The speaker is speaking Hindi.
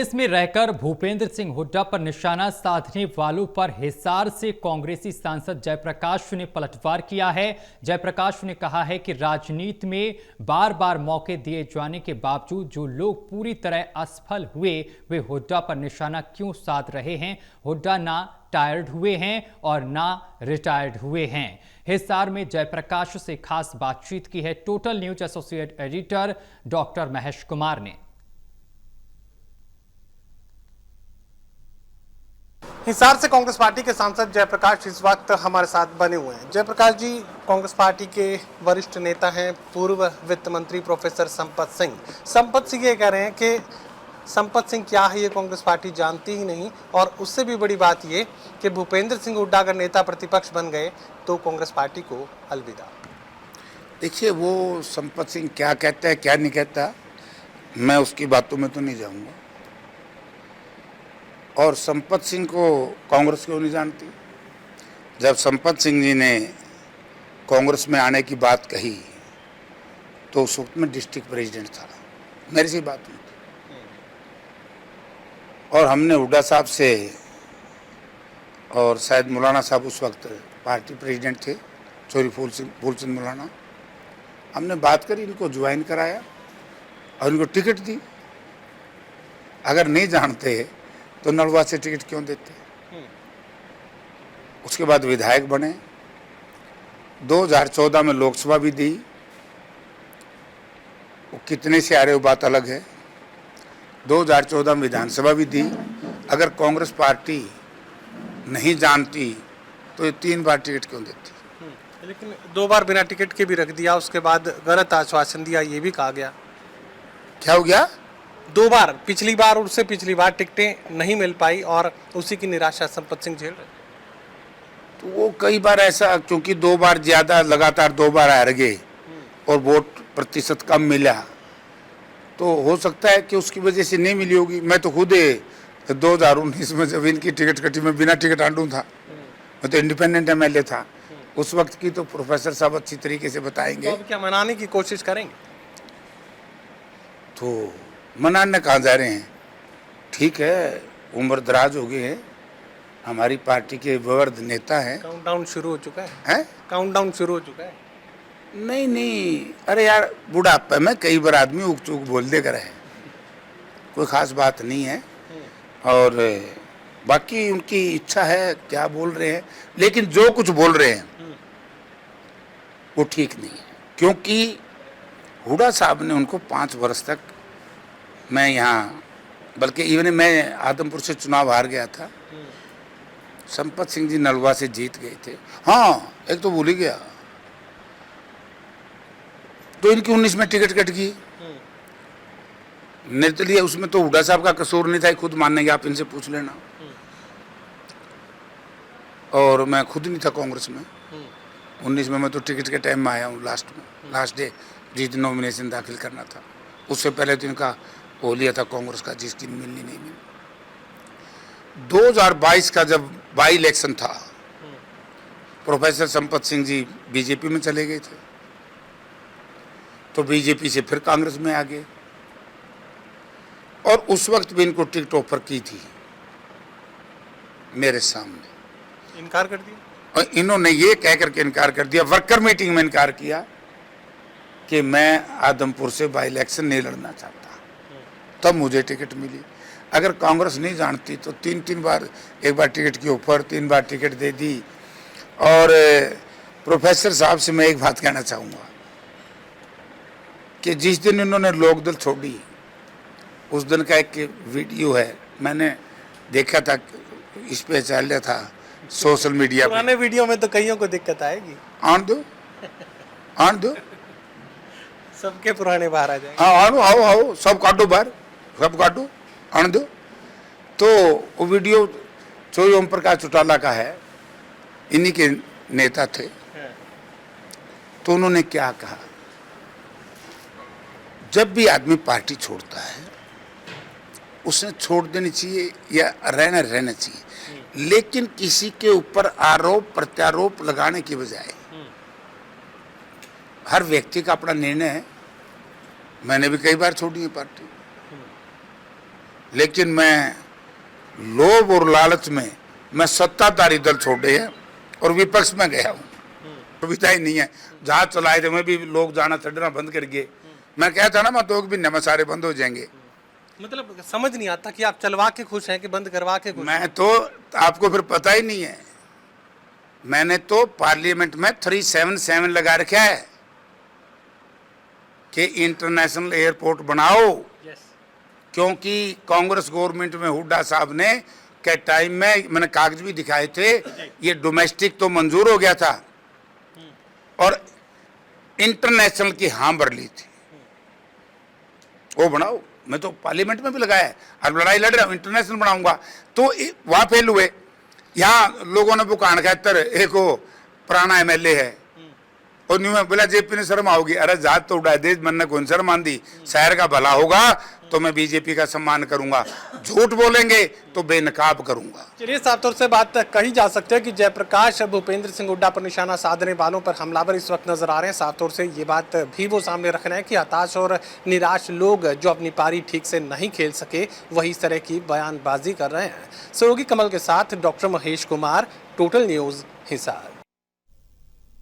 कांग्रेस में रहकर भूपेंद्र सिंह हुड्डा पर निशाना साधने वालों पर हिसार से कांग्रेसी सांसद जयप्रकाश ने पलटवार किया है। जयप्रकाश ने कहा है कि राजनीति में बार बार मौके दिए जाने के बावजूद जो लोग पूरी तरह असफल हुए वे हुड्डा पर निशाना क्यों साध रहे हैं। हुड्डा ना टायर्ड हुए हैं और ना रिटायर्ड हुए हैं। हिसार में जयप्रकाश से खास बातचीत की है total news associate editor doctor Mahesh Kumar ने। हिसार से कांग्रेस पार्टी के सांसद जयप्रकाश इस वक्त हमारे साथ बने हुए हैं। जयप्रकाश जी कांग्रेस पार्टी के वरिष्ठ नेता हैं, पूर्व वित्त मंत्री प्रोफेसर संपत सिंह। संपत सिंह ये कह रहे हैं कि संपत सिंह क्या है ये कांग्रेस पार्टी जानती ही नहीं, और उससे भी बड़ी बात ये कि भूपेंद्र सिंह हुड्डा अगर नेता प्रतिपक्ष बन गए तो कांग्रेस पार्टी को अलविदा। देखिए, वो संपत सिंह क्या कहता है क्या नहीं कहता, मैं उसकी बातों में तो नहीं जाऊंगा। और संपत सिंह को कांग्रेस क्यों नहीं जानती? जब संपत सिंह जी ने कांग्रेस में आने की बात कही तो उस वक्त में डिस्ट्रिक्ट प्रेसिडेंट था, मेरी सी बात नहीं थी। और हमने हुड्डा साहब से, और शायद मौलाना साहब उस वक्त पार्टी प्रेसिडेंट थे, चोरी फूल सिंह मौलाना, हमने बात करी, इनको ज्वाइन कराया और इनको टिकट दी। अगर नहीं जानते तो नलवा से टिकट क्यों देते? उसके बाद विधायक बने, 2014 में लोकसभा भी दी। वो कितने से आ रहे हो बात अलग है। 2014 में विधानसभा भी दी। अगर कांग्रेस पार्टी नहीं जानती तो ये 3 बार टिकट क्यों देती? लेकिन 2 बार बिना टिकट के भी रख दिया, उसके बाद गलत आश्वासन दिया, ये भी कहा गया। क्या हो गया? 2 बार, पिछली बार और उससे पिछली बार टिकटें नहीं मिल पाई और उसी की निराशा संपत सिंह झेल रहे। तो वो कई बार ऐसा, क्योंकि 2 बार ज्यादा लगातार 2 बार हार गए और वोट प्रतिशत कम मिला, तो हो सकता है कि उसकी वजह से नहीं मिली होगी। मैं तो खुद 2019 में जब इनकी टिकट कटी, मैं बिना टिकट आंडू था, मैं तो इंडिपेंडेंट एमएलए था। उस वक्त की तो प्रोफेसर साहब अच्छी तरीके से बताएंगे। तो अब क्या मनाने की कोशिश करेंगे? तो मनाने कहाँ जा रहे हैं? ठीक है, उम्र दराज हो गए हैं, हमारी पार्टी के वृद्ध नेता हैं। काउंटडाउन शुरू हो चुका है? हैं? काउंटडाउन शुरू हो चुका है? नहीं, अरे यार, बुढ़ापे में कई बार आदमी उग चूक बोल दे कर है, कोई खास बात नहीं है। और बाकी उनकी इच्छा है, क्या बोल रहे हैं, लेकिन जो कुछ बोल रहे हैं वो ठीक नहीं है। क्योंकि हुड्डा साहब ने उनको 5 वर्ष तक, मैं यहाँ, बल्कि इवन मैं आदमपुर से चुनाव हार गया था, संपत सिंह जी नलवा से जीत गए थे। हाँ, एक तो भूल ही गया, तो इनकी 19 में टिकट कट गई। निर्दलीय, उसमें तो हुड्डा साहब का कसूर नहीं था, खुद मानेंगे, आप इनसे पूछ लेना। और मैं खुद नहीं था कांग्रेस में 19 में, मैं तो टिकट के टाइम में आया हूँ, लास्ट डे जिस दिन नॉमिनेशन दाखिल करना था। उससे पहले तो इनका हो लिया था कांग्रेस का, जिस दिन मिलनी नहीं मिली। 2022 का जब बाई इलेक्शन था, प्रोफेसर संपत सिंह जी बीजेपी में चले गए थे, तो बीजेपी से फिर कांग्रेस में आ गए, और उस वक्त भी इनको टिकट ऑफर की थी मेरे सामने। इनकार कर दिया, और इन्होंने ये कह करके इनकार कर दिया, वर्कर मीटिंग में इनकार किया कि मैं आदमपुर से बाई इलेक्शन नहीं लड़ना चाहता। तब मुझे टिकट मिली। अगर कांग्रेस नहीं जानती तो 3 बार, एक बार टिकट की ऑफर, 3 बार टिकट दे दी। और प्रोफेसर साहब से मैं एक बात कहना चाहूँगा कि जिस दिन इन्होंने लोकदल छोड़ी, उस दिन का एक वीडियो है, मैंने देखा था, इस पे चल रहा था सोशल मीडिया पे। पुराने वीडियो में तो कईयों को दिक्कत आएगी। आन दो सबके पुराने बाहर आ जाएंगे। हाँ, आओ, सब काटो बाहर, सब काटो, आन दो। तो वो वीडियो चोरी ओम प्रकाश चौटाला का है, इन्हीं के नेता थे। तो उन्होंने क्या कहा, जब भी आदमी पार्टी छोड़ता है उसने छोड़ देनी चाहिए या रहना चाहिए, लेकिन किसी के ऊपर आरोप प्रत्यारोप लगाने की बजाय हर व्यक्ति का अपना निर्णय है। मैंने भी कई बार छोड़ी है पार्टी, लेकिन मैं लोभ और लालच में मैं सत्ताधारी दल छोड़े हैं और विपक्ष में गया हूँ। सुविधा ही नहीं है। जहाज चलाए थे मैं भी लोग जाना चढ़ना बंद कर गए। मैं कहता ना मैं 2 महीने में सारे बंद हो जाएंगे। मतलब समझ नहीं आता कि आप चलवा के खुश हैं कि बंद करवा के खुश? मैं तो आपको फिर पता ही नहीं है, मैंने तो पार्लियामेंट में 377 लगा रखा है कि इंटरनेशनल एयरपोर्ट बनाओ। क्योंकि कांग्रेस गवर्नमेंट में हुड्डा साहब ने के टाइम में मैंने कागज भी दिखाए थे, ये डोमेस्टिक तो मंजूर हो गया था और इंटरनेशनल की हाँ भर ली थी। वो बनाओ, मैं तो पार्लियामेंट में भी लगाया है और लड़ाई लड़ रहा हूँ, इंटरनेशनल बनाऊंगा। तो वहाँ फेल हुए। यहाँ लोगों ने बुकान खातर एक वो पुराना MLA है और न्यू में बोला जेपी ने शर्म आओगी। अरे जात तो उड़ा दे, मन ने कौन शर्म आंदी। शहर का भला होगा तो मैं बीजेपी का सम्मान करूंगा, झूठ बोलेंगे तो बेनकाब करूंगा। चलिए, साफ तौर से बात कही जा सकती है कि जयप्रकाश भूपेंद्र सिंह हुड्डा पर निशाना साधने वालों पर हमलावर इस वक्त नजर आ रहे हैं। साफ तौर से ये बात भी वो सामने रखना है कि हताश और निराश लोग जो अपनी पारी ठीक से नहीं खेल सके वही इस तरह की बयानबाजी कर रहे हैं। सहयोगी कमल के साथ doctor Mahesh Kumar, total news, Hisar.